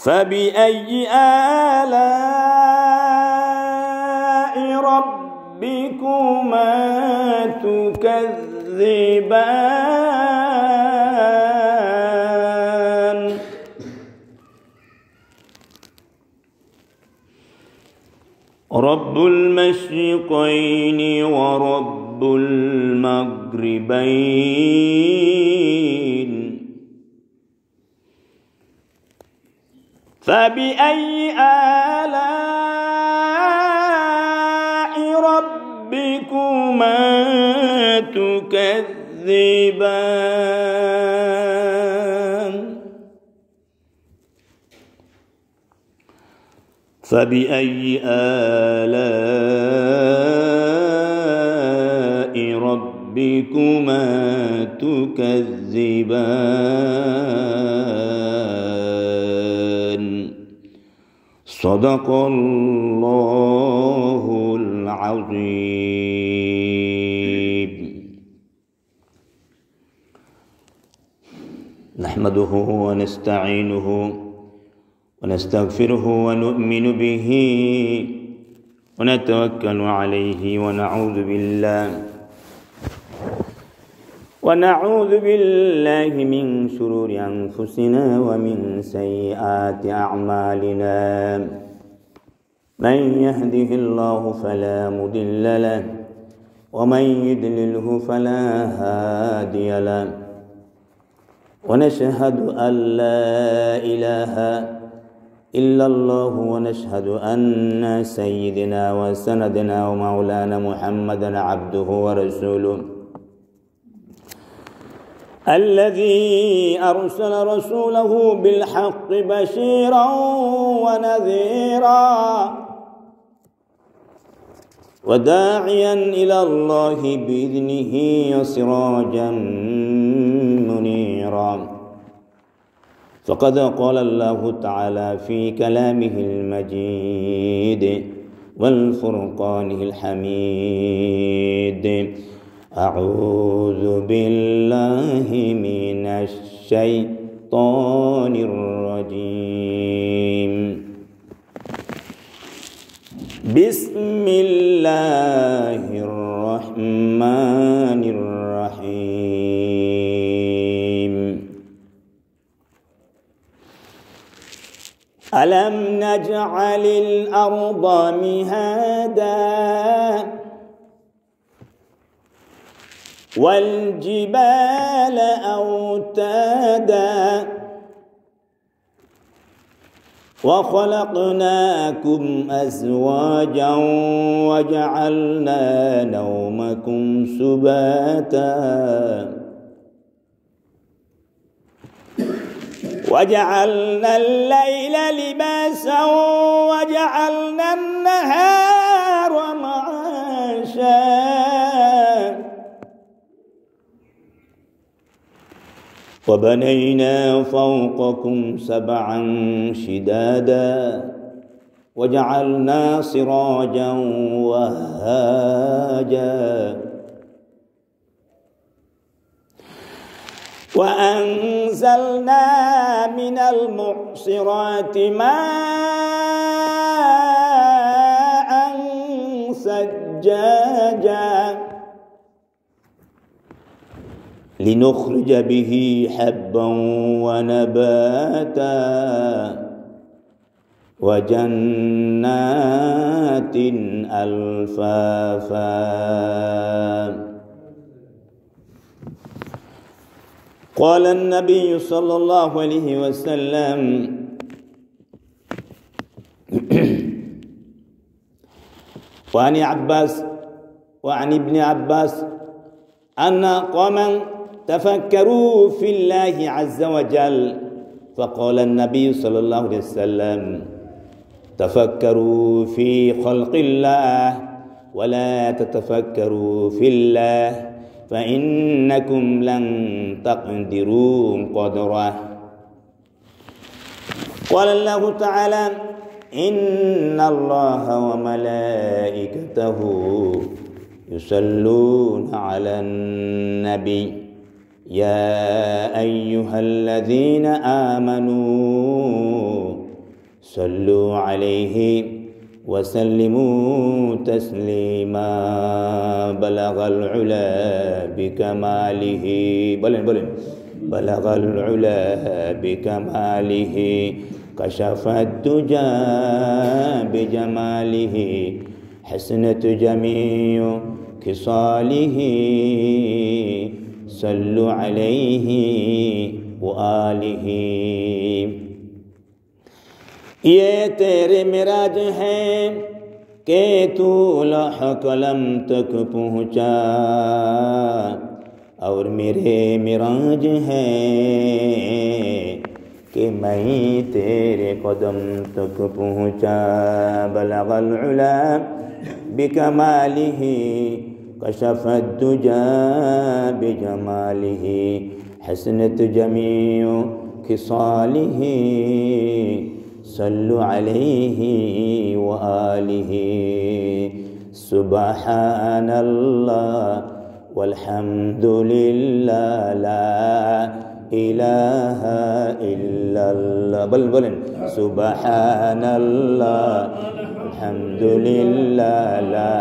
فبأي آلاء ربكما تكذبان رب المشرقين ورب المغربين فبأي آلاء ربكما تكذبان فبأي آلاء ربكما تكذبان صدق الله العظيم نحمده ونستعينه ونستغفره ونؤمن به ونتوكل عليه ونعوذ بالله من شرور أنفسنا ومن سيئات أعمالنا من يهده الله فلا مضل له ومن يضلله فلا هادي له ونشهد أن لا إله إلا الله ونشهد أن سيدنا وسندنا ومولانا محمدا عبده ورسوله الذي أرسل رسوله بالحق بشيرا ونذيرا وداعيا إلى الله بإذنه وسراجا منيرا فقد قال الله تعالى في كلامه المجيد والفرقانه الحميد أعوذ بالله من الشيطان الرجيم بسم الله الرحمن الرحيم ألم نجعل الأرض مهادا والجبال أوتادا وخلقناكم أزواجا وجعلنا نومكم سباتا وجعلنا الليل لباسا وجعلنا النهار معاشا وبنينا فوقكم سبعا شدادا وجعلنا سراجا وهاجا وأنزلنا من المعصرات ماء ثجاجا لنخرج به حبا ونباتا وجنات ألفافا قال النبي صلى الله عليه وسلم وعن ابن عباس أن قوما تفكروا في الله عز وجل فقال النبي صلى الله عليه وسلم تفكروا في خلق الله ولا تتفكروا في الله فإنكم لن تقدروا قدره قال الله تعالى إن الله وملائكته يصلون على النبي يا أيها الذين آمنوا صلوا عليه وسلموا تسليما بلغ العلا بكماله بلغ العلا بكماله كشف الدجى بجماله حسنت جميع خصاله صلوا عليه وآله ये तेरे मिराज हैं कि तू लौह कलम तक पहुँचा और मेरे मिराज हैं कि मैं तेरे कदम तक पहुँचा बलगल उला बिकमालिही कशफत दुजा बिजमालिही हसनत जमीउ खिसालिही सल्लु अलैहि व आलिहि सुब्हानल्लाह वल्हम्दुलिल्लाह ला इलाहा इल्लल्लाह बोलें सुब्हानल्लाह वल्हम्दुलिल्लाह ला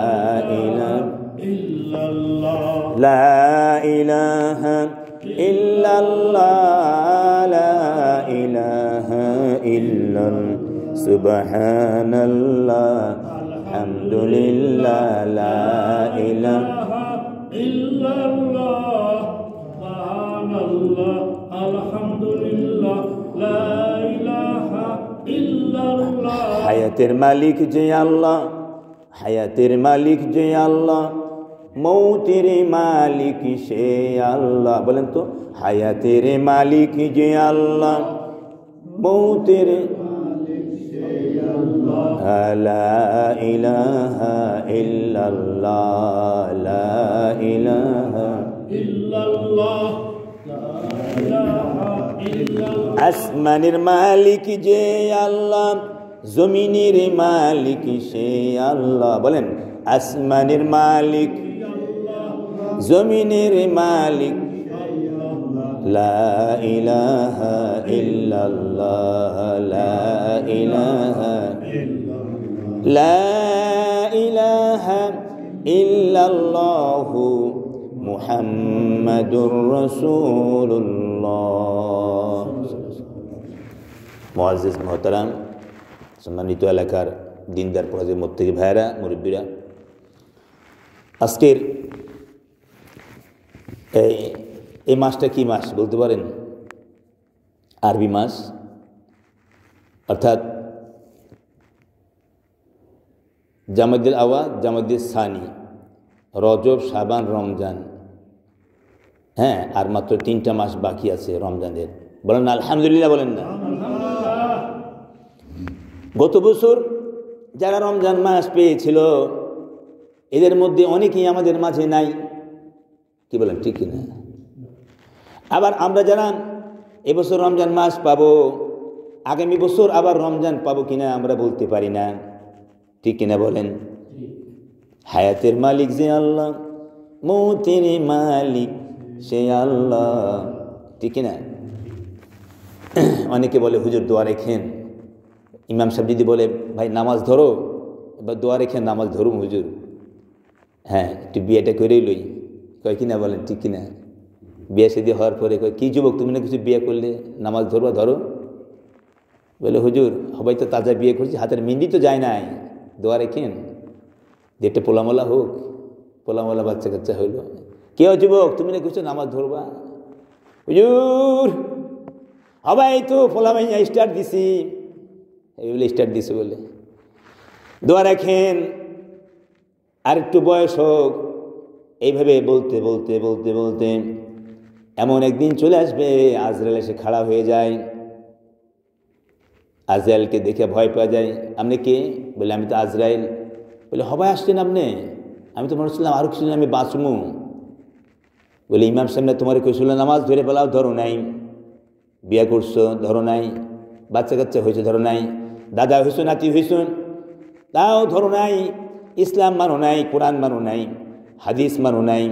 इलाहा इल्लल्लाह ला इलाहा इल्लल्लाह सुब्हानल्लाह अल्हम्दुलिल्लाह ला इलाहा इल्लल्लाह सुब्हानल्लाह अल्हम्दुलिल्लाह ला इलाहा इल्लल्लाह হায়াতের মালিক যে আল্লাহ হায়াতের মালিক যে আল্লাহ মৌতের মালিক সে আল্লাহ বলেন তো হায়াতের মালিক যে আল্লাহ মৌতের মালিক সে আল্লাহ লা ইলাহা ইল্লাল্লাহ লা ইলাহা ইল্লাল্লাহ লা ইলাহা ইল্লাল্লাহ আসমানের মালিক যে আল্লাহ জমিনের মালিক সে আল্লাহ বলেন আসমানের মালিক জমিনের মালিক লা ইলাহা ইল্লাল্লাহ লা ইলাহা লা ইলাহা ইল্লাল্লাহ মুহাম্মাদুর রাসূলুল্লাহ মুআজ্জিজ মুহতারাম সম্মানিত এলাকার দিনদার পরাজের মধ্যে থেকে ভাইরা মুরব্বীরা আজকের এই মাসটা কি মাস বলতে পারেন আরবি মাস অর্থাৎ জামাদিল আওয়াল জামাদিল সানি রজব শাবান রমজান হ্যাঁ আর মাত্র 3টা মাস বাকি আছে রমজানের বলেন না আলহামদুলিল্লাহ বলেন না গত বছর যারা রমজান মাস পেয়েছিল এদের মধ্যে অনেকেই আমাদের মাঝে নাই কি বলেন ঠিক কিনা আবার আমরা যারা এবছর রমজান মাস পাবো আগামী বছর আবার রমজান পাবো কিনা আমরা বলতে পারি না ঠিক কিনা বলেন হায়াতের মালিক যে আল্লাহ মৌতের মালিক সে আল্লাহ ঠিক কিনা অনেকে বলে হুজুর দোয়া রেখেন ইমাম সাহেব যদি বলে ভাই নামাজ ধরো এবার দোয়া রেখেন নামাজ ধরুন হুজুর হ্যাঁ একটু বিয়েটা করেই লই কয় কিনা বলেন ঠিক কিনা বিয়ে শাদী হওয়ার পরে কয় কি যুবক তুমি না কিছু বিয়ে করলে নামাজ ধরবা ধরো বলে হুজুর সবাই তো তাজা বিয়ে করছি হাতের মেহেন্দি তো যায় নাই দোয়া রেখেন যে একটা পোলামলা হোক পোলামলা বাচ্চা কাচ্চা হইল কেউ যুবক তুমি না কিছু নামাজ ধরবা হুজুর সবাই তো পোলামাইয়া স্টার্ট দিছি এই বলে স্টার্ট দিছে বলে দোয়া রাখেন আর একটু বয়স হোক এইভাবে বলতে বলতে বলতে বলতে এমন একদিন চলে আসবে আজরাইল এসে খাড়া হয়ে যায় আজরাইলকে দেখে ভয় পাওয়া যায় আপনি কে বলে আমি তো আজরাইল বলে সবাই আসছেন আপনি আমি তো মনে হচ্ছিলাম আরও কিছু আমি বাঁচমু বলে ইমাম সামনে তোমার কইছিল নামাজ ধরে পেলাও ধরো নাই বিয়া করছো ধরো নাই বাচ্চা কাচ্চা হয়েছে ধরো নাই দাদা হয়েছ নাতি হয়েছ তাও ধরো নাই ইসলাম মানো নাই কোরআন মানো নাই হাদিস মানো নাই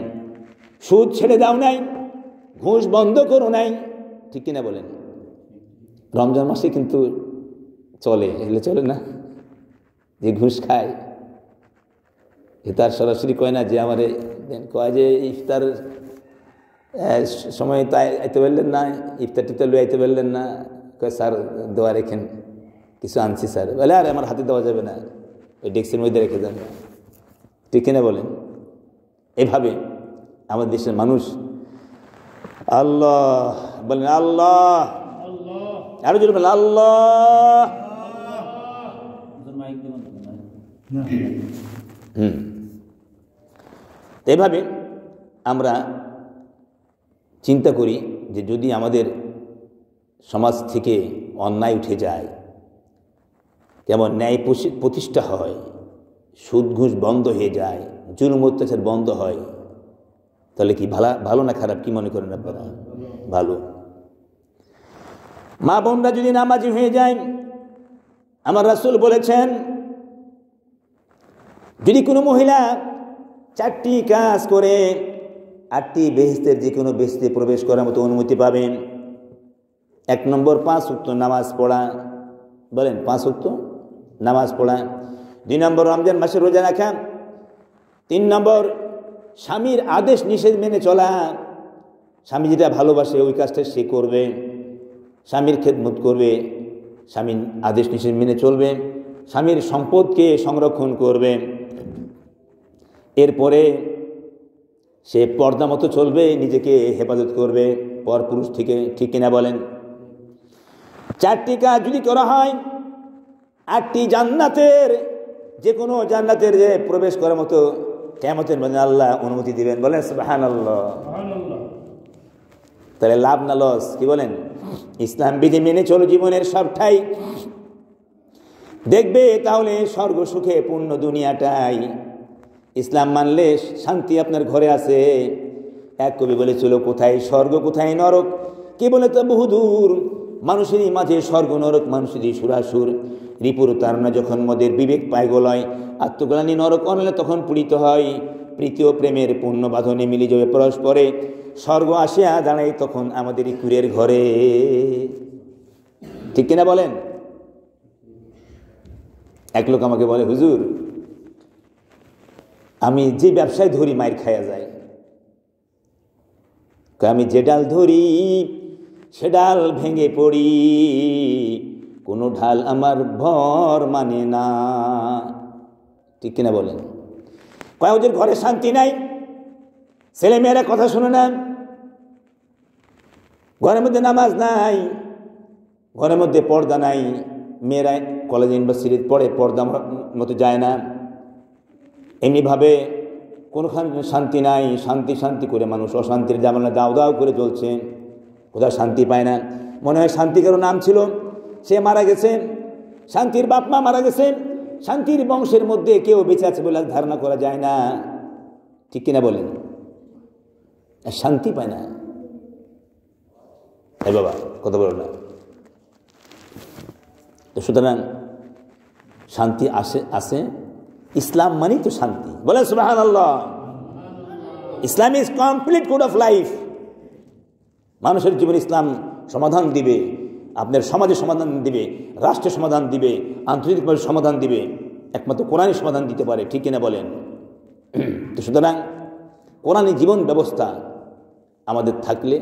সুদ ছেড়ে দাও নাই ঘুষ বন্ধ করো নাই ঠিক কিনা বলেন রমজান মাসে কিন্তু চলে, এগুলো চলে না। যে ঘুষ খায় এ তার সরাসরি কয় না যে আমার কয় যে ইফতার সময় তাই আইতে পারলেন না, ইফতার টিফতার লুই আইতে পারলেন না, কয় স্যার দোয়া রেখেন, কিছু আনছি স্যার। বলে আরে আমার হাতে দেওয়া যাবে না, ওই ডেস্কের মধ্যে রেখে যাবে। ঠিক কিনা বলেন? এভাবে আমাদের দেশের মানুষ আল্লাহ বলেন, আল্লাহ আরো জোরে বলেন আল্লাহ। এভাবে আমরা চিন্তা করি যে যদি আমাদের সমাজ থেকে অন্যায় উঠে যায়, কেমন ন্যায় প্রতিষ্ঠা হয়, সুদ ঘুষ বন্ধ হয়ে যায়, জুলুম অত্যাচার বন্ধ হয়, তাহলে কি ভালো না খারাপ? কি মনে করেন আপনারা? ভালো। মা বোনরা যদি নামাজি হয়ে যায়, আমার রাসূল বলেছেন যদি কোনো মহিলা 4টি কাজ করে 8টি বেহেশতের যে কোনো বেহেশতে প্রবেশ করার মতো অনুমতি পাবেন। 1 নম্বর 5 ওয়াক্ত নামাজ পড়া, বলেন 5 ওয়াক্ত নামাজ পড়া। 2 নম্বর রমজান মাসে রোজা রাখা। 3 নম্বর স্বামীর আদেশ নিষেধ মেনে চলা, স্বামী যেটা ভালোবাসে ওই কাজটা সে করবে, স্বামীর খেদমত করবে, স্বামীর আদেশ নিষেধ মেনে চলবে, স্বামীর সম্পদকে সংরক্ষণ করবে। এরপরে সে পর্দা মতো চলবে, নিজেকে হেফাজত করবে পরপুরুষ থেকে। ঠিক কিনা বলেন? 4টি কাজ যদি করা হয় 8টি জান্নাতের যে কোনো জান্নাতের যে প্রবেশ করার মতো কিয়ামতের মধ্যে আল্লাহ অনুমতি দিবেন। বলেন সুবহানাল্লাহ। তাহলে লাভ না লস? কি বলেন? ইসলাম বিধি মেনে চলো জীবনের সবটাই, দেখবে তাহলে স্বর্গ সুখে পূর্ণ দুনিয়াটাই। ইসলাম মানলে শান্তি আপনার ঘরে আছে। এক কবি বলেছিল কোথায় স্বর্গ কোথায় নরক, কে বলে তো বহুদূর। মানুষেরই মাঝে স্বর্গ নরক, মানুষেরই সুরাসুর। রিপুর তারনা যখন মদের বিবেক পায় গলায়, আত্মগ্লানি নরক অনলে তখন পীড়িত হয়। প্রীতি ও প্রেমের পূর্ণ বাঁধনে মিলে যাবে পরস্পরে, স্বর্গ আসিয়া দাঁড়ায় তখন আমাদের কুরের ঘরে। ঠিক কিনা বলেন? এক লোক আমাকে বলে, হুজুর আমি যে ব্যবসায় ধরি মাইর খায়া যায়, আমি যে ডাল ধরি সে ডাল ভেঙে পড়ি, কোনো ঢাল আমার ভর মানে না। ঠিক কিনা বলেন? কয় ওদের ঘরে শান্তি নাই, ছেলে মেয়েরা কথা শুনে না, ঘরের মধ্যে নামাজ নাই, ঘরের মধ্যে পর্দা নাই, মেয়েরা কলেজ ইউনিভার্সিটি পড়ে পর্দা মতো যায় না, এমনিভাবে কোনোখানে শান্তি নাই। শান্তি শান্তি করে মানুষ অশান্তির জামানা দাও দাও করে চলছে, কোথাও শান্তি পায় না। মনে হয় শান্তি কারো নাম ছিল, সে মারা গেছে, শান্তির বাপ মা মারা গেছে, শান্তির বংশের মধ্যে কেউ বেঁচে আছে বলে ধারণা করা যায় না। ঠিক কিনা বলেন? শান্তি পায় না। এই বাবা কথা বলো না। তো সুতরাং শান্তি আসে ইসলাম মানেই তো শান্তি। বলেন সুবহানাল্লাহ। Islam is complete code of life. মানুষের জীবন ইসলাম সমাধান দিবে, আপনার সমাজে সমাধান দিবে, রাষ্ট্রের সমাধান দিবে, আন্তর্জাতিকভাবে সমাধান দিবে, একমাত্র কোরআনই সমাধান দিতে পারে। ঠিক কিনা বলেন? তো সুতরাং কোরআনী জীবন ব্যবস্থা আমাদের থাকলে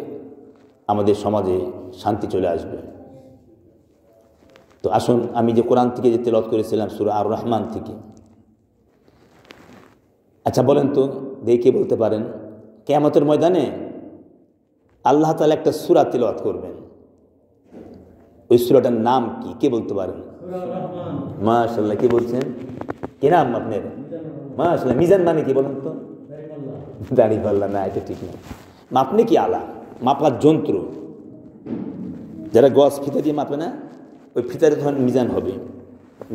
আমাদের সমাজে শান্তি চলে আসবে। তো আসুন, আমি যে কোরআন থেকে যে তেলাওয়াত করেছিলাম সূরা আর রহমান থেকে, আচ্ছা বলেন তো দেখে বলতে পারেন কিয়ামতের ময়দানে আল্লাহ তাআলা একটা সূরা তেলাওয়াত করবেন, ওই সূরাটার নাম কি? কে বলতে পারেন? মাশাআল্লাহ। কি বলছেন? কি নাম আপনার? মাশাআল্লাহ। মিজান মানে কি বলেন তো? দাড়িপাল্লা না, এটা ঠিক না। মাপনি কি আলা, মাপার যন্ত্র, যারা গছ ফিতা দিয়ে মাপে না, ওই ফিতার ধরেন মিজান হবে।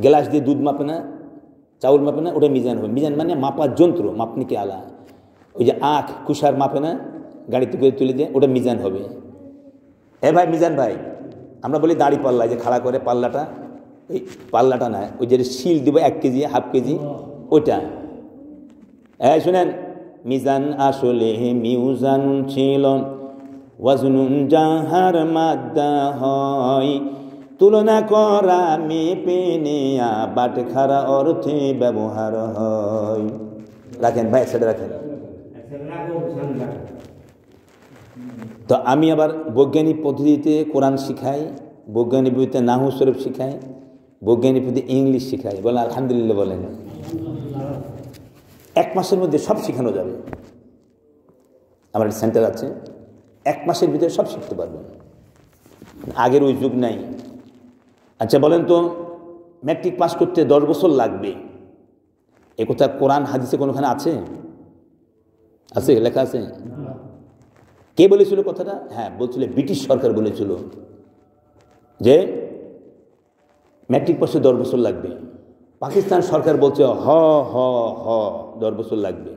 গ্লাস দিয়ে দুধ মাপে না, চাউল মাপে না, ওটা মিজান হবে। মিজান মানে মাপার যন্ত্র, মাপনি কি আলা। ওই যে আখ কুষার মাপে না, গাড়িতে করে তুলে দিয়ে, ওটা মিজান হবে। ভাই মিজান ভাই, আমরা বলি দাড়ি পাল্লা, যে খাড়া করে পাল্লাটা, ওই পাল্লাটা না, ওই যে শিল দিব 1 কেজি হাফ কেজি, ওইটা। শুনেন, মিজান আসলে মিউজান ছিল, ওয়াজনুন যাহার মাদ্দা হয়, তুলনা করা মেপে নেয়া বাটখারা অর্থে ব্যবহার হয়। রাখেন ভাই, একসাথে রাখেন। তো আমি আবার বৈজ্ঞানিক পদ্ধতিতে কোরআন শিখাই, বৈজ্ঞানিক পদ্ধতিতে নাহু শরীফ শিখাই, বৈজ্ঞানিক পদ্ধতি ইংলিশ শিখাই। বলেন আলহামদুলিল্লাহ বলেন। 1 মাসের মধ্যে সব শেখানো যাবে। আমার একটা সেন্টার আছে, 1 মাসের ভিতরে সব শিখতে পারবেন। আগের ওই যুগ নাই। আচ্ছা বলেন তো, ম্যাট্রিক পাস করতে 10 বছর লাগবে, এ কথা কোরআন হাদিসে কোনোখানে আছে? আছে? লেখা আছে? কে বলেছিল কথাটা? হ্যাঁ, বলছিল ব্রিটিশ সরকার বলেছিল যে ম্যাট্রিক পাসে 10 বছর লাগবে। পাকিস্তান সরকার বলছে 10 বছর লাগবে।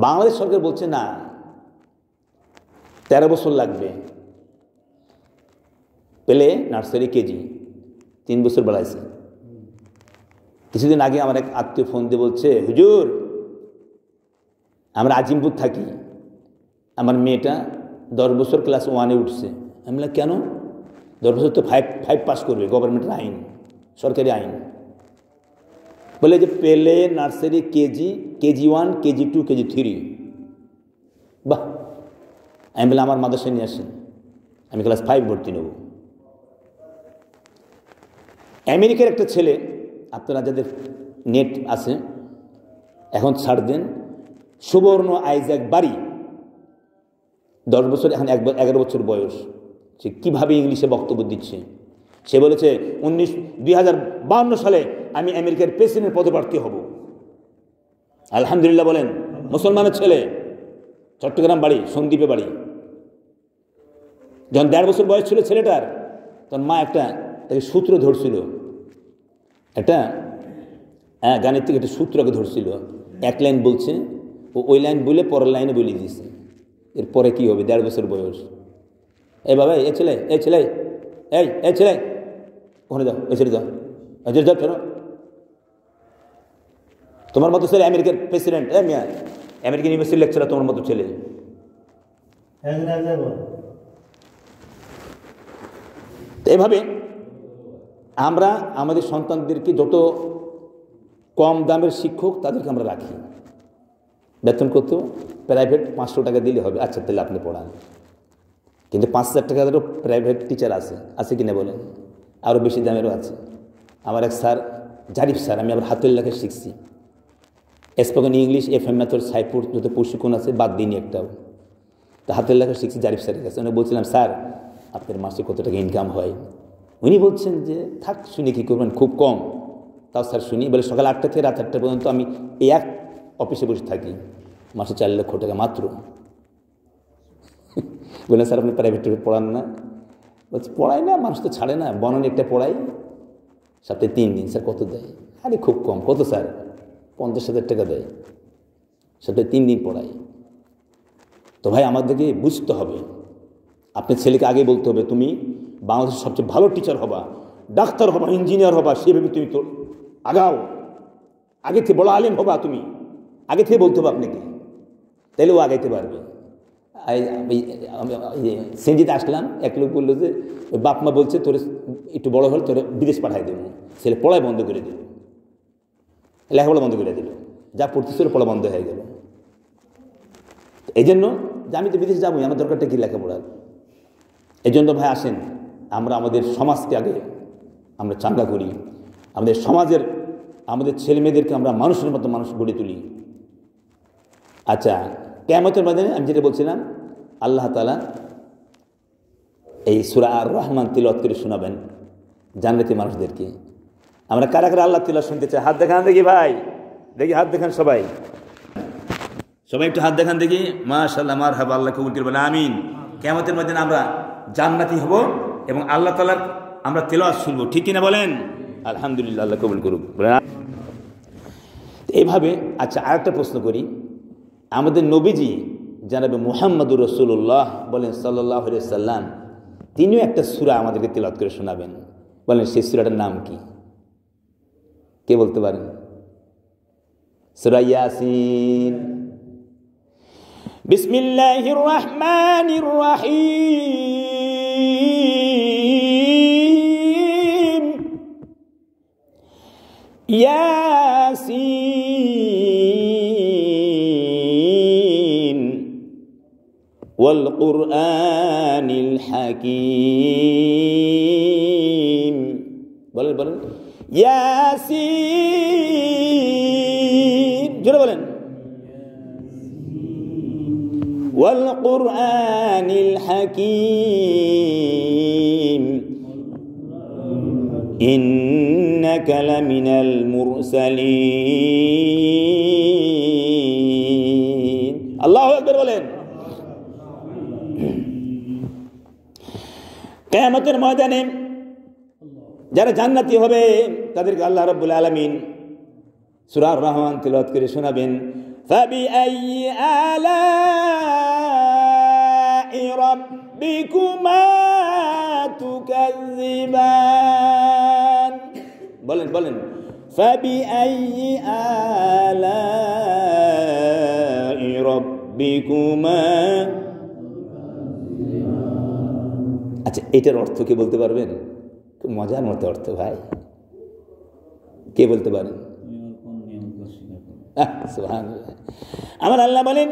বাংলাদেশ সরকার বলছে না, 13 বছর লাগবে। পেলে নার্সারি কেজি 3 বছর বাড়াইছে। কিছুদিন আগে আমার এক আত্মীয় ফোন দিয়ে বলছে, হুজুর আমরা আজিমপুর থাকি, আমার মেয়েটা 10 বছর ক্লাস 1-এ উঠছে। আমি বললাম কেন? 10 বছর তো 5 পাস করবে, গভর্নমেন্টের আইন, সরকারি আইন। বলে যে পেলে নার্সারি কেজি 1, কেজি 2, কেজি 3। বাহ! আমি বললাম আমার মাদ্রাসায় নিয়ে আসেন, আমি ক্লাস 5 ভর্তি নেব। আমেরিকার একটা ছেলে, আপনারা যাদের নেট আছে এখন ছাড় দেন, সুবর্ণ আইজাক বাড়ি, 10 বছর, এখন 11 বছর বয়স। সে কীভাবে ইংলিশে বক্তব্য দিচ্ছে। সে বলেছে 2052 সালে আমি আমেরিকার প্রেসিডেন্ট পদপ্রার্থী হব। আলহামদুলিল্লাহ বলেন। মুসলমানের ছেলে, চট্টগ্রাম বাড়ি, সন্দ্বীপে বাড়ি। যখন 1.5 বছর বয়স ছিল ছেলেটার, তখন মা একটা তাকে সূত্র ধরছিল, একটা গানের থেকে একটা সূত্রকে ধরছিল। 1 লাইন বলছে, ওই লাইন বলে পরের লাইনে বলে দিয়েছে। এরপরে কি হবে? 1.5 বছর বয়স। এই বাবা, এই ছেলে ওখানে যাও, এই ছেলে যাও, যাও কেন? তোমার মতো ছেলে আমেরিকার প্রেসিডেন্ট, আমেরিকান ইউনিভার্সিটির লেকচারার তোমার মতো ছেলে। এভাবে আমরা আমাদের সন্তানদেরকে যত কম দামের শিক্ষক তাদেরকে আমরা রাখি। বেতন কত? প্রাইভেট 500 টাকা দিলে হবে। আচ্ছা তাহলে আপনি পড়ান। কিন্তু 5,000 টাকারও প্রাইভেট টিচার আছে কিনা বলেন? আরও বেশি দামেরও আছে। আমার এক স্যার, জারিফ স্যার, আমি আবার হাতের লেখা শিখছি। স্পোকেন ইংলিশ, FM মেথড, সাইপুর যত প্রশিক্ষণ আছে বাদ দিইনি একটাও। তো হাতের লেখা শিখছি জারিফ স্যারের কাছে। উনি বলছিলাম, স্যার আপনার মাসে কত টাকা ইনকাম হয়? উনি বলছেন যে থাক, শুনে কী করবেন, খুব কম। তাও স্যার শুনি। বলে সকাল 8টা থেকে রাত 8টা পর্যন্ত আমি এই এক অফিসে বসে থাকি, মাসে 4 লক্ষ টাকা মাত্র। বললেন স্যার আপনি প্রাইভেট পড়ান না? বলছি পড়াই না, মানুষ তো ছাড়ে না। বনানি একটা পড়াই, সপ্তাহে 3 দিন। স্যার কত দেয়? আরে খুব কম। কত স্যার? 50,000 টাকা দেয়, সপ্তাহে 3 দিন পড়াই। তো ভাই আমাদেরকে বুঝতে হবে, আপনার ছেলেকে আগে বলতে হবে তুমি বাংলাদেশের সবচেয়ে ভালো টিচার হবা, ডাক্তার হবা, ইঞ্জিনিয়ার হবা, সেভাবে তুমি তো আগাও। আগে থেকে বড় আলেম হবা, তুমি আগে থেকে বলতে হবে আপনাকে, তাইলে ও আগাইতে পারবে। সেঞ্জিতে আসলাম, এক লোক বললো যে ওই বাপ মা বলছে তোর একটু বড় হলে তোর বিদেশ পাঠাই দেবো। ছেলে পড়াই বন্ধ করে দিল, লেখাপড়া বন্ধ করে দিল, যা পড়তেছিল পড়া বন্ধ হয়ে গেল। এই জন্য যে আমি তো বিদেশ যাবোই, আমার দরকারটা কি লেখাপড়ার। এই জন্য ভাই আসেন আমরা আমাদের সমাজকে আগে আমরা চাঙ্গা করি, আমাদের সমাজের আমাদের ছেলেমেয়েদেরকে আমরা মানুষের মতো মানুষ গড়ে তুলি। আচ্ছা, কিয়ামতের ময়দানে আমি যেটা বলছিলাম, আল্লাহ তাআলা এই সূরা আর রহমান তিলাওয়াত করে শোনাবেন জান্নাতি মানুষদেরকে। আমরা কারা কারা আল্লাহ তিলাওয়াত শুনতে চাই? হাত দেখান দেখি ভাই, দেখি হাত দেখান সবাই, সবাই একটু হাত দেখান দেখি। মাশাআল্লাহ, মারহাবা, আল্লাহ কবুল করবেন, আমিন। কিয়ামতের ময়দানে আমরা জান্নাতি হব এবং আল্লাহ তাআলার আমরা তিলাওয়াত শুনবো, ঠিক কিনা বলেন? আলহামদুলিল্লাহ, আল্লাহ কবুল করুক। এইভাবে আচ্ছা আরেকটা প্রশ্ন করি, আমাদের নবীজি জানাবে মুহাম্মদুর রাসূলুল্লাহ বলেন সাল্লাল্লাহু আলাইহি ওয়াসাল্লাম, তিনিও একটা সূরা আমাদেরকে তিলাওয়াত করে শোনাবেন। বলেন সেই সূরাটার নাম কি? কে বলতে পারেন? সূরা ইয়াসিন। বিসমিল্লাহির রহমানির রহিম। ইয়াসিন ওয়াল কুরআনিল হাকীম। বলেন বলেন ইয়াসিন, জোরে বলেন। ওয়াল কুরআনিল হাকীম ইন্নাকা লামিনাল মুরসালিন। আল্লাহু আকবার বলেন। কিয়ামতের ময়দানে যারা জান্নাতি হবে তাদেরকে আল্লাহ রাব্বুল আলামিন সূরা আর-রহমান তিলাওয়াত করে শোনাবেন। ফাবিআইয়ি আলাই রাব্বিকুমা তুকাযযিবান। বলেন বলেন ফাবিআইয়ি আলাই রাব্বিকুমা। আচ্ছা, এটার অর্থ কে বলতে পারবেন? খুব মজার মতো অর্থ ভাই, কে বলতে পারেন? সুবহানাল্লাহ। আমার আল্লাহ বলেন,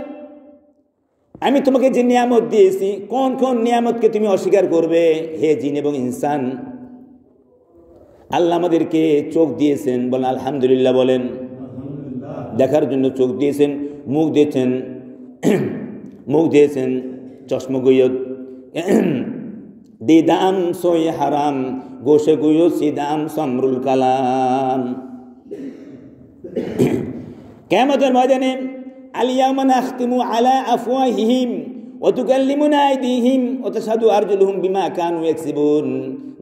আমি তোমাকে যে নিয়ামত দিয়েছি, কোন কোন নিয়ামতকে তুমি অস্বীকার করবে হে জিন এবং ইনসান? আল্লাহ আমাদেরকে চোখ দিয়েছেন, বলেন আলহামদুলিল্লাহ বলেন। দেখার জন্য চোখ দিয়েছেন, মুখ দিয়েছেন, মুখ দিয়েছেন চশমগৈয়ত, দিদাম সোই হারাম গোশে গুয়ো সিদাম সমরুল কালাম। কিয়ামতের ময়দানে আলিয়াউমা নাখতিমু আলা আফওয়াহিহিম ওয়া তুকাল্লিমুনা আইদিহিম ওয়া তাশহাদু আরজুলুহুম বিমা কানু ইয়াকসিবুন।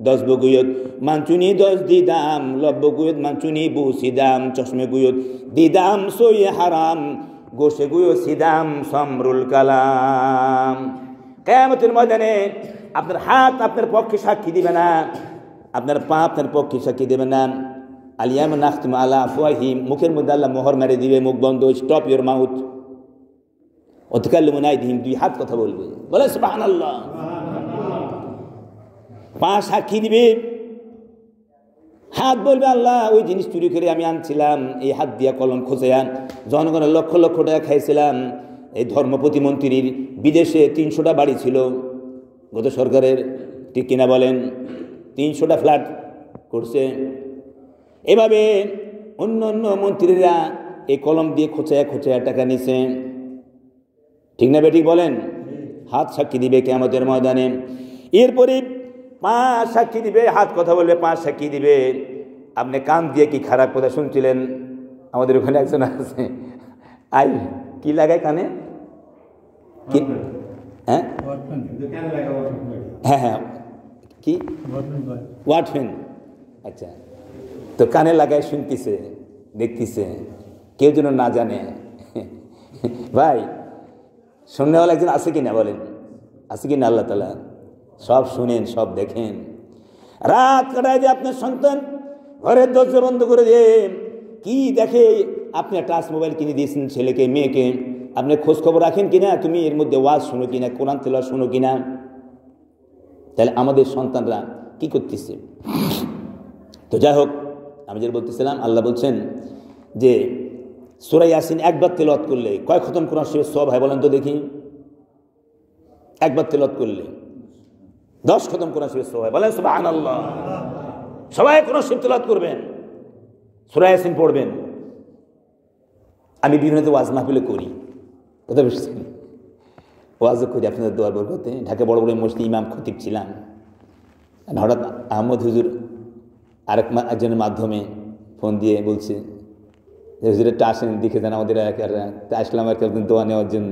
10 বগুয়ত মানচুনি 10 দিদাম, লব বগুয়ত মানচুনি বু সিদাম, চশমে গুয়ত দিদাম সোই হারাম গোশে গুয়ো সিদাম সমরুল কালাম। কিয়ামতের ময়দানে আপনার হাত আপনার পক্ষে সাক্ষী দিবে না, আপনার পা আপনার পক্ষে সাক্ষী দেবে না। আলিয়াউমা নাখতিমু আলা আফওয়াহিহিম, মুখের মধ্যে আল্লাহ মোহর মেরে দিবে, মুখ বন্ধ, স্টপ ইওর মাউথ। ওয়া তুকাল্লিমুনা আইদিহিম, দুই হাত কথা বলবে, বলে সুবহানাল্লাহ। পা সাক্ষী দিবে, হাত বলবে আল্লাহ ওই জিনিস চুরি করে আমি আনছিলাম, এই হাত দিয়া কলম খোঁজে জনগণের লক্ষ লক্ষ টাকা খাইছিলাম। এই ধর্ম প্রতিমন্ত্রীর বিদেশে 300টা বাড়ি ছিল গত সরকারের, ঠিক কিনা বলেন? 300টা ফ্ল্যাট করছে। এভাবে অন্য অন্য মন্ত্রীরা এই কলম দিয়ে খোঁচায়া খোঁচায়া টাকা নিছে, ঠিক না বেঠিক বলেন? হাত সাক্ষী দিবে কিয়ামতের ময়দানে। এরপরে পা সাক্ষী দিবে, হাত কথা বলবে, পা সাক্ষী দিবে। আপনি কান দিয়ে কি খারাপ কথা শুনছিলেন? আমাদের ওখানে একজন আছে, আই কি লাগায় কানে? কি? হ্যাঁ হ্যাঁ হ্যাঁ, কি ওয়াট ফ্যান? আচ্ছা, তো কানে লাগায় শুনতেছে, দেখতেছে, কেউ যেন না জানে। ভাই শুননেওয়ালা একজন আছে কিনা বলেন? আছে কিনা? আল্লাহ তাআলা সব শুনেন, সব দেখেন। রাত কাটায় যে আপনার সন্তান ঘরের দরজা বন্ধ করে দিয়ে কি দেখে? আপনি টাচ মোবাইল কিনে দিয়েছেন ছেলেকে, মেয়েকে, আপনি খোঁজ খবর রাখেন কিনা? তুমি এর মধ্যে ওয়াজ শুনো কিনা, কোরআন তেলাওয়াত শুনো কিনা? তাহলে আমাদের সন্তানরা কি করতেছে? তো যাই হোক, আমি যেটা বলতেছিলাম, আল্লাহ বলছেন যে সূরা ইয়াসিন একবার তেলাওয়াত করলে কয় খতম কোরআন শরীফ সওয়াব হয় বলেন তো দেখি? একবার তেলাওয়াত করলে 10 খতম কোরআন শরীফ সওয়াব হয়, বলেন সুবহানাল্লাহ। সবাই কোরআন শরীফ তেলাওয়াত করবেন, সূরা ইয়াসিন পড়বেন। আমি বিভিন্ন ওয়াজ মাহফিলে করি, কথা বুঝছেন? ওয়াজও করি আপনাদের দোয়ার বরকতে। ঢাকা বড় বড় মসজিদে ইমাম খতিব ছিলাম। হঠাৎ আহমদ হুজুর একজনের মাধ্যমে ফোন দিয়ে বলছে যে হুজুর একটা আসেন, দেখে যান আমাদের এলাকারা। তা আসলাম আর কি আপনার দোয়া নেওয়ার জন্য।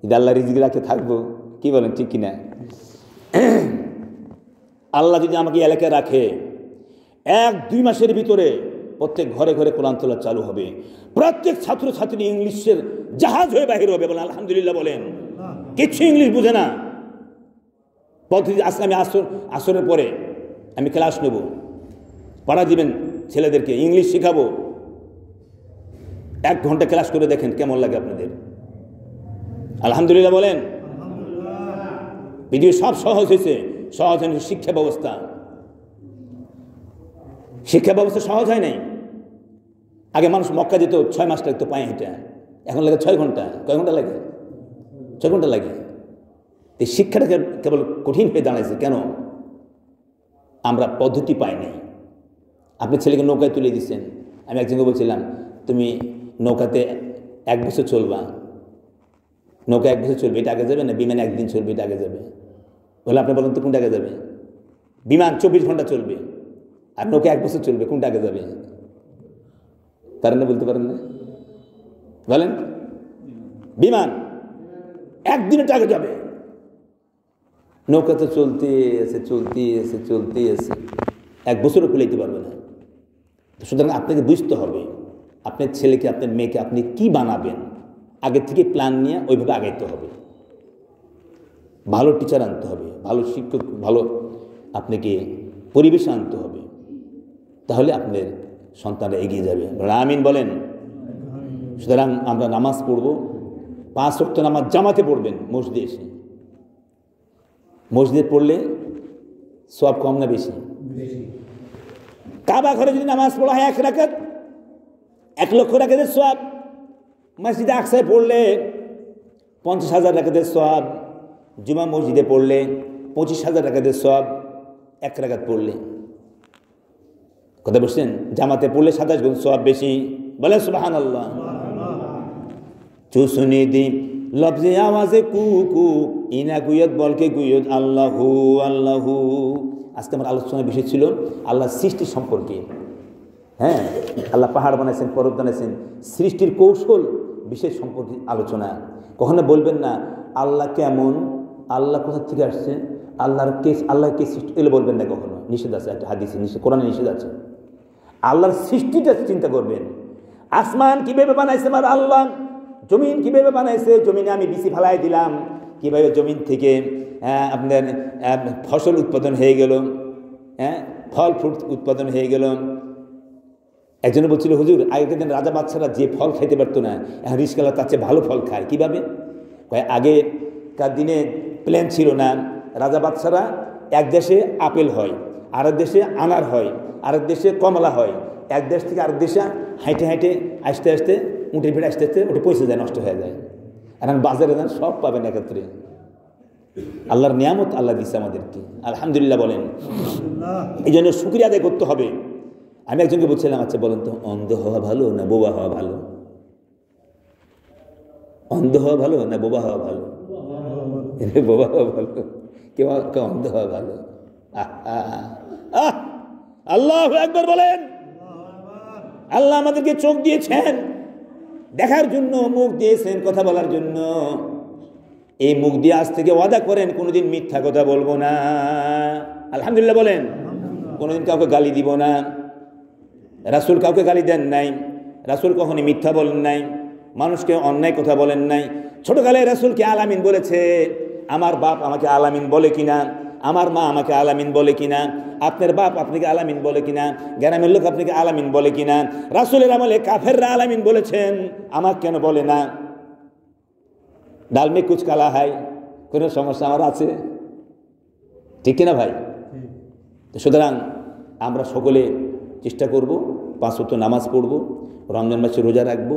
ঈদ আল্লাহ রিজিক রাখতে থাকবো, কি বলেন ঠিক কিনা? আল্লাহ যদি আমাকে এলাকায় রাখে, 1-2 মাসের ভিতরে প্রত্যেক ঘরে ঘরে কোরআন তেলাওয়াত চালু হবে। প্রত্যেক ছাত্রছাত্রী ইংলিশের জাহাজ হয়ে বাহির হবে, বলেন আলহামদুলিল্লাহ বলেন। কিছু ইংলিশ বুঝে না। প্রতিদিন আজকে আমি আসরের পরে আমি ক্লাস নেব, পড়া দিবেন ছেলেদেরকে, ইংলিশ শেখাবো। 1 ঘন্টা ক্লাস করে দেখেন কেমন লাগে আপনাদের। আলহামদুলিল্লাহ বলেন। পৃথিবী সব সহজ হয়েছে, সহজ হয়নি শিক্ষা ব্যবস্থা। শিক্ষা ব্যবস্থা সহজ হয় নাই। আগে মানুষ মক্কা যেত 6 মাস লাগতো পায়ে হেঁটে, এখন লাগে 6 ঘন্টা। কয় ঘন্টা লাগে? 6 ঘন্টা লাগে। এই শিক্ষাটা কেবল কঠিন হয়ে দাঁড়াইছে কেন? আমরা পদ্ধতি পাই নাই। আপনি ছেলেকে নৌকায় তুলে দিচ্ছেন, আমি একজনকে বলছিলাম তুমি নৌকাতে 1 বছর চলবা, নৌকা 1 বছর চলবে, এটা আগে যাবে না বিমান 1 দিন চলবে, এটা আগে যাবে? বলে আপনি বলেন তো কোনটা আগে যাবে? বিমান 24 ঘন্টা চলবে আর নৌকা 1 বছর চলবে, কোনটা আগে যাবে? পারেন না, বলতে পারেন না? বলেন। বিমান 1 দিনেটা আগে যাবে, নৌকা তো চলতেই আছে 1 বছরও কুলাইতে পারবে না। সুতরাং আপনাকে বুঝতে হবে আপনার ছেলেকে, আপনার মেয়েকে আপনি কি বানাবেন, আগে থেকে প্ল্যান নিয়ে ওইভাবে আগাইতে হবে। ভালো টিচার আনতে হবে, ভালো শিক্ষক, ভালো আপনাকে পরিবেশ আনতে হবে, তাহলে আপনার সন্তানরা এগিয়ে যাবে। আমিন বলেন। সুতরাং আমরা নামাজ পড়ব, 5 ওয়াক্ত নামাজ জামাতে পড়বেন মসজিদে এসে। মসজিদে পড়লে সওয়াব কম না বেশি? কাবা ঘরে যদি নামাজ পড়া হয় 1 রাকাত, 1 লক্ষ রাকাতের সওয়াব। মসজিদে আকসায় পড়লে 50,000 রাকাতের সওয়াব। জুমা মসজিদে পড়লে 25,000 রাকাতের সওয়াব 1 রাকাত পড়লে। কথা বলছেন? জামাতে পড়লে 27 গুণ সওয়াব বেশি। বলে সুবহানাল্লাহ। চুসুনি দি লফজে আওয়াজে কুকু ইনা গুয়ত বলকে গুয়ত আল্লাহু আল্লাহু। আজকে আমার আলোচনার বিষয় ছিল আল্লাহর সৃষ্টি সম্পর্কে। হ্যাঁ, আল্লাহ পাহাড় বানাইছেন, পর্বত বানাইছেন, সৃষ্টির কৌশল বিশেষ সম্পর্কে আলোচনা। কখনো বলবেন না আল্লাহ কেমন, আল্লাহ কোথা থেকে আসছে, আল্লাহ কে সৃষ্টি, এগুলো বলবেন না কখনো। নিষেধ আছে, একটা হাদিসে নিষেধ, কোরআনে নিষেধ আছে। আল্লাহর সৃষ্টিটা চিন্তা করবেন। আসমান কিভাবে বানাইছে আমার আল্লাহ, জমিন কিভাবে বানাইছে, জমিনে আমি বিচি ফেলাই দিলাম, কিভাবে জমিন থেকে আপনার ফসল উৎপাদন হয়ে গেল, ফল ফ্রুট উৎপাদন হয়ে গেল। একজনে বলছিল হুজুর আগেকার দিন রাজা বাদশারা যে ফল খাইতে পারতো না, এখন রিস্কালা তার চেয়ে ভালো ফল খায়। কীভাবে? আগেকার দিনে প্ল্যান ছিল না। রাজা বাদশারা এক দেশে আপেল হয়, আরেক দেশে আনার হয়, আরেক দেশে কমলা হয়, এক দেশ থেকে আরেক দেশে হাঁটে হাঁটে আসতে আসতে উঠে ফিরে আসতে আসতে ওটা পয়সা যায়, নষ্ট হয়ে যায়। এখন বাজারে যান সব পাবেন একত্রে। আল্লাহর নিয়ামত আল্লাহ দিচ্ছে আমাদেরকে, আলহামদুলিল্লাহ বলেন। এই জন্য শুকরিয়া আদায় করতে হবে। আমি একজনকে বলছিলাম আচ্ছা বলেন তো অন্ধ হওয়া ভালো না বোবা হওয়া ভালো? অন্ধ হওয়া ভালো না বোবা হওয়া ভালো? বোবা হওয়া ভালো, কেউ অন্ধ হওয়া ভালো? আল্লাহু আকবার বলেন। আল্লাহ আমাদেরকে চোখ দিয়েছেন দেখার জন্য, মুখ দিয়েছেন কথা বলার জন্য। এই মুখ দিয়ে আজ থেকে ওয়াদা করেন কোনোদিন মিথ্যা কথা বলবো না। আলহামদুলিল্লাহ বলেন। কোনোদিন কাউকে গালি দিব না। রাসূল কাউকে গালি দেন নাই, রাসূল কখনো মিথ্যা বলেন নাই, মানুষকে অন্যায় কথা বলেন নাই। ছোটকালে রাসূলকে আলামিন বলেছে। আমার বাপ আমাকে আলামিন বলে কিনা, আমার মা আমাকে আলামিন বলে কিনা, আপনার বাপ আপনাকে আলামিন বলে কিনা, গ্রামের লোক আপনাকে আলামিন বলে কিনা। রাসূলের আমলে কাফেররা আলামিন বলেছেন, আমাকে কেন বলে না? ডাল মে কুচ কালা হয়, কোনো সমস্যা আমার আছে? ঠিক কিনা ভাই? সুতরাং আমরা সকলে চেষ্টা করব 5 ওয়াক্ত নামাজ পড়ব, রমজান মাসে রোজা রাখবো,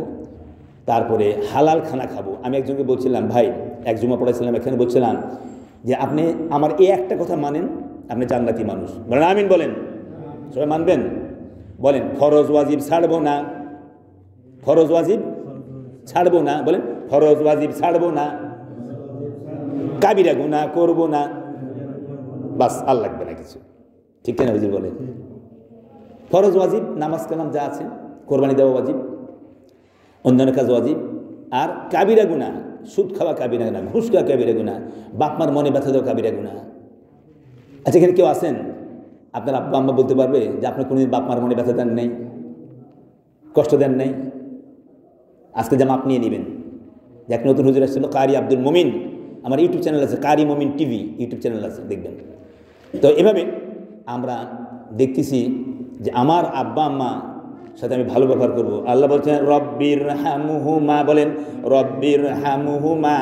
তারপরে হালাল খানা খাবো। আমি একজনকে বলছিলাম ভাই, এক জুমা পড়াইছিলাম, এখানে বলছিলাম যে আপনি আমার এই একটা কথা মানেন, আপনি জান্নাতি মানুষ। বলেন আমিন বলেন। সবাই মানবেন? বলেন ফরজ ওয়াজিব ছাড়বো না, ফরজ ওয়াজিব ছাড়বো না। বলেন ফরজ ওয়াজিব ছাড়বো না, কাবিরা গুনাহ করবো না, বাস আর লাগবে না কিছু। ঠিক কিনা হুজুর বলেন? ফরজ ওয়াজিব নামাজ কালাম যা আছে, কোরবানি দেওয়া ওয়াজিব, অন্যান্য কাজ ওয়াজিব। আর কাবিরা গুনাহ, সুদ খাওয়া কাবিরা গুনাহ, ঘুষ খাওয়া কাবিরা গুনাহ, বাপমার মনে ব্যথা দেওয়া কাবিরা গুনাহ। আচ্ছা এখানে কেউ আছেন আপনার আব্বা আম্মা বলতে পারবে যে আপনি কোনোদিন বাপমার মনে ব্যথা দেন নাই, কষ্ট দেন নাই? আজকে জামা আপনি নিয়ে নেবেন। যে এক নতুন হুজুর আসছিল কারি আব্দুল মুমিন, আমার ইউটিউব চ্যানেল আছে, কারি মুমিন টিভি ইউটিউব চ্যানেল আছে, দেখবেন। তো এভাবে আমরা দেখতেছি যে আমার আব্বা আম্মা সাথে আমি ভালো ব্যবহার করবো। আল্লাহ বলছেন রব্বির হামুহুমা, বলেন রব্বির হামুহুমা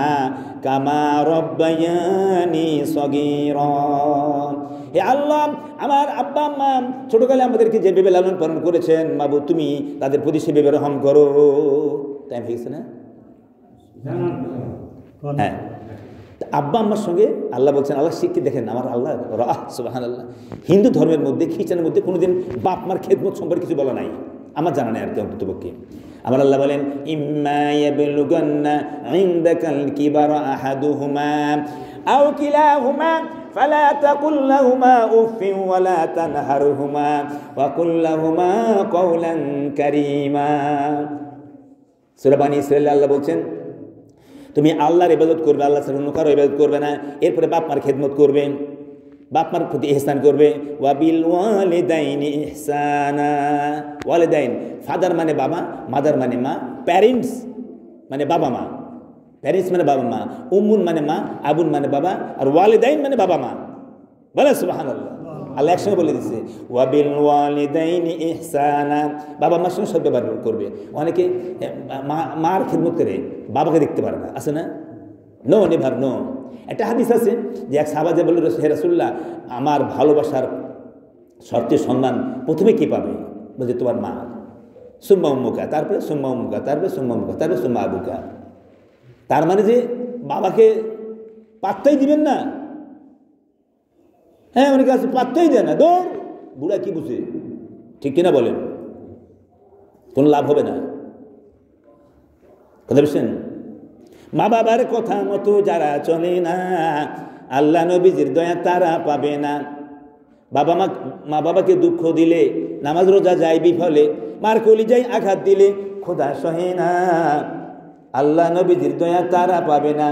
কামা রব্বায়ানি সগীরা। হে আল্লাহ, আমার আব্বা আম্মা ছোটকালে আমাদেরকে যেভাবে লালন পালন করেছেন, মাবুদ তুমি তাদের প্রতি সেভাবে রহম করো। টাইম হয়ে গেছে না? হ্যাঁ, আব্বা আম্মার সঙ্গে আল্লাহ বলছেন, আল্লাহ শিখতে দেখেন আমার আল্লাহ সুবহানাল্লাহ। হিন্দু ধর্মের মধ্যে, খ্রিস্টানের মধ্যে কোনোদিন বাপ মার খেদমত সম্পর্কে কিছু বলা নাই, আমার জানা নেই আর কি অন্ততপক্ষে। আমার আল্লাহ বলেন, ইম্মা ইয়াবলুগান্না ইনদাকাল কিবারা আহাদুহুমা আও কিলাহুমা ফালা তাকুল লাহুমা উফিন ওয়ালা তানহারহুমা ওয়া কুল লাহুমা কওলান কারীমা। সূরা বানী ইসরাঈল আল্লাহ বলছেন, তুমি আল্লাহর ইবাদত করবে, আল্লাহ ছাড়া অন্য কারো ইবাদত করবে না, এরপরে বাপ মার খেদমত করবে, বাপ মার প্রতি ইহসান করবে। ওয়াবিল ওয়ালিদাইনি ইহসানা। ওয়ালিদাইন ফাদার মানে বাবা, মাদার মানে মা, প্যারেন্টস মানে বাবা মা, প্যারেন্টস মানে বাবা মা, উম্মুন মানে মা, আবুন মানে বাবা, আর ওয়ালিদাইন মানে বাবা মা। বলে সুবহানাল্লাহ, আল্লাহ একসঙ্গে বলে দিচ্ছে ওয়াবিল ওয়ালিদাইনি ইহসানা। বাবা মার সঙ্গে সব ব্যবহার করবে। অনেকে মার খেদমত করে বাবাকে দেখতে পারে না, আছে না? No, never no. একটা হাদিস আছে যে এক সাহাবা যে বলল, হে রাসূলুল্লাহ, আমার ভালোবাসার সবচেয়ে সম্মান প্রথমে কে পাবে? বলছে তোমার মা, সুম্মা উম্মুকা, তারপরে সুম্মা উম্মুকা, তারপরে সুম্মা উম্মুকা, তারপরে সুম্মা আবুকা। তার মানে যে বাবাকে পাত্তাই দিবেন না? হ্যাঁ, অনেকে আছে পাত্তাই দেয় না, দৌড়, বুড়া কি বুঝে, ঠিক কিনা বলেন? কোনো লাভ হবে না। কথা বুঝছেন? মা বাবার কথা মতো যারা চলে না, আল্লাহ নবীজির দয়া তারা পাবে না। মা বাবাকে দুঃখ দিলে নামাজ রোজা যায় বিফলে, মার কলিজায় আঘাত দিলে খোদা সহে না, আল্লাহ নবীজির দয়া তারা পাবে না।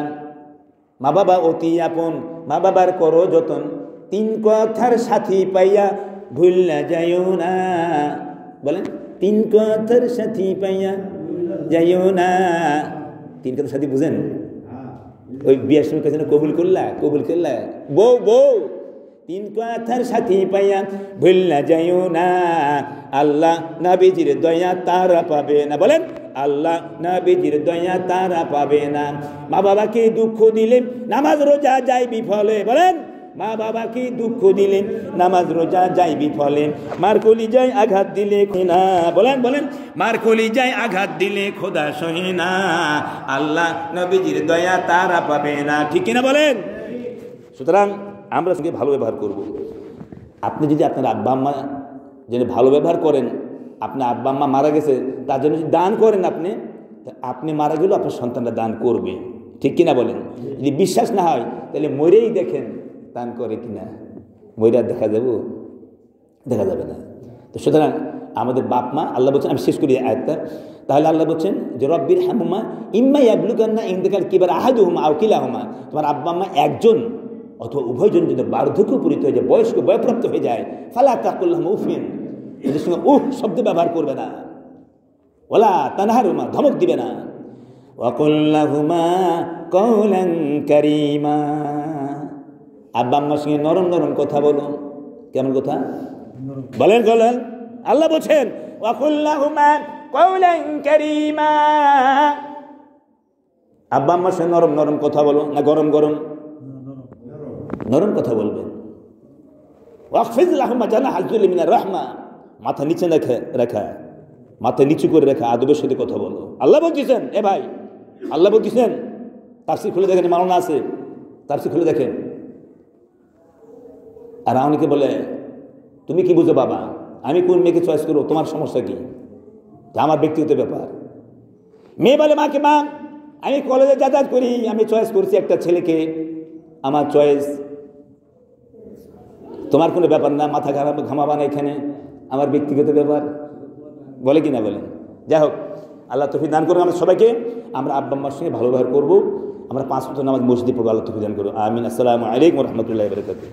মা বাবা অতি আপন, মা বাবার করো যতন, তিন কথার সাথী পাইয়া ভুললা যাইও না। বলেন, তিন কথার সাথী পাইয়া যাইও না। তিন কথার সাথী বুঝেন? ওই বিয়ের সময় কাছে কবুল করলা, কবুল করলা, বউ বউ, তিন কথার সাথী পাইয়া ভুললা যাইও না, আল্লাহ নবীজির দয়া তারা পাবে না। বলেন, আল্লাহ নবীজির দয়া তারা পাবে না। মা বাবাকে দুঃখ দিলে নামাজ রোজা যায় বিফলে। বলেন, মা বাবাকে দুঃখ দিলেন নামাজ রোজা যায় বিফলে, মার কলিজায় আঘাত দিলে না। বলেন বলেন, মার কলিজায় আঘাত দিলে খোদা সহে না, আল্লাহ নবীজির দয়া তারা পাবে না। ঠিক কিনা বলেন? সুতরাং আমরা সঙ্গে ভালো ব্যবহার করব। আপনি যদি আপনার আব্বা আম্মা যেন ভালো ব্যবহার করেন, আপনার আব্বা আম্মা মারা গেছে তার জন্য যদি দান করেন, আপনি মারা গেলেও আপনার সন্তানরা দান করবে। ঠিক কিনা বলেন? যদি বিশ্বাস না হয় তাহলে মরেই দেখেন দান করে কিনা, মইরা দেখা যাবো? দেখা যাবে না। তো সুতরাং আমাদের বাপ মা, আল্লাহ বলছেন, আমি শেষ করি আয়াতটা, তাহলে আল্লাহ বলছেন যে রব্বির হামহুমা ইম্মা ইয়াবলুগান্না ইনদাকাল কিবারা আহাদুহুমা আও কিলাহুমা, তোমার আব্বা আম্মা একজন অথবা উভয়জন যদি বার্ধক্য উপনীত হয়ে যায়, বয়প্রাপ্ত হয়ে যায়, ফালা তাকুল লাহুমা উফিন, এদের সঙ্গে শব্দ ব্যবহার করবে না, ওয়ালা তানহারহুমা, ধমক দিবে না, ওয়া কুল লাহুমা কওলান কারীমা, আব্বা আম্মার সঙ্গে নরম নরম কথা বলো। কেমন কথা বলেন? বলেন, আল্লাহ বলছেন ওয়া কুল লাহুমা কওলান কারীমা, আব্বা আম্মার সঙ্গে নরম নরম কথা বলো, না গরম গরম? নরম কথা বলবেন। ওয়াকফিজ লাহুমা জানাহাল যুল্লি মিনার রাহমা, মাথা নিচে রাখা, মাথা নিচু করে রাখা, আদবের সাথে কথা বলো। আল্লাহ বলতেছেন, এ ভাই, আল্লাহ বলতেছেন, তাফসীর খুলে দেখেন, মাওলানা আছে, তাফসীর খুলে দেখেন। আর অনেকে বলে, তুমি কি বুঝো বাবা, আমি কোন মেয়েকে চয়েস করবো, তোমার সমস্যা কি? আমার ব্যক্তিগত ব্যাপার। মেয়ে বলে মাকে, মা আমি কলেজে যাতায়াত করি, আমি চয়েস করছি একটা ছেলেকে, আমার চয়েস, তোমার কোনো ব্যাপার না, মাথা ঘামাবা না এখানে, আমার ব্যক্তিগত ব্যাপার। বলে কি না বলেন? যাই হোক, আল্লাহ তৌফিক দান করুন আমরা সবাইকে। আমরা আব্বা আম্মার সঙ্গে ভালো ব্যবহার করবো, আমরা 5 ওয়াক্ত নামাজ মসজিদে পড়বো। আল্লাহ তৌফিক দান করুন, আমিন। আসসালামু আলাইকুম ওয়া রাহমাতুল্লাহি ওয়া বারাকাতুহু।